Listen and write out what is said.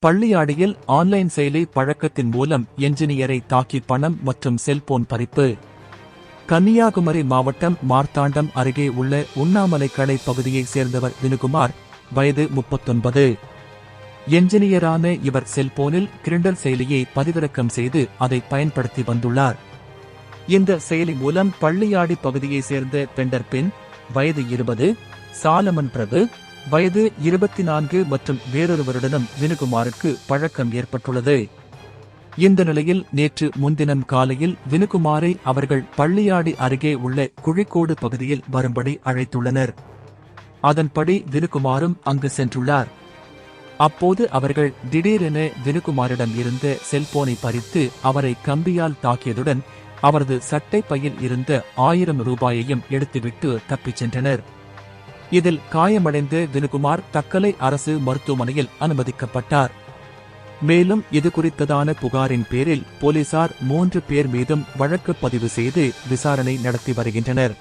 பள்ளியாடியில் online செயலி பழக்கத்தின் மூலம் என்ஜினியரை தாக்கி பணம் மற்றும் செல்போன் பறிப்பு. கன்னியாகுமரி மாவட்டம் மார்த்தாண்டம் அருகே உள்ள உண்ணாமலை கடை பகுதியைச் சேர்ந்தவர் வினுகுமார், வயது 39. என்ஜினியரான இவர் செல்போனில் கிரிண்டல் செயலியை பதிவிறக்கம் செய்து அதை பயன்படுத்தி வந்துள்ளார். இந்த செயலி மூலம் பள்ளியாடி பகுதியைச் சேர்ந்த பெண்டர் பெண், வயது 20, சாலமன் பிரபு, வயது 24 மற்றும் வேறொருவருடனும் வினுகுமாருக்கு பழக்கம் ஏற்பட்டுள்ளது. இந்த நிலையில் நேற்று முன்தினம் காலையில் வினுகுமாரை அவர்கள் பள்ளியாடி அருகே உள்ள குழிக்கோடு பகுதியில் வரும்படி அழைத்துள்ளனர். அதன்படி வினுகுமாரும் அங்கு சென்றுள்ளார். அப்போது அவர்கள் திடீரென வினுகுமாரிடம் இருந்த செல்போனை பறித்து அவரை கம்பியால் தாக்கியதுடன் அவரது சட்டை பையில் இருந்த 1000 ரூபாயையும் எடுத்துவிட்டு தப்பிச் சென்றனர். இதில் காயமடைந்த வினுகுமார் தக்கலை அரசு மருத்துவமனையில் அனுமதிக்கப்பட்டார். மேலும் இதுகுறித்ததான புகாரின் பேரில் போலீசார் 3 பேர் மீதும் வழக்கு பதிவு செய்து விசாரணை நடத்தி வருகின்றனர்.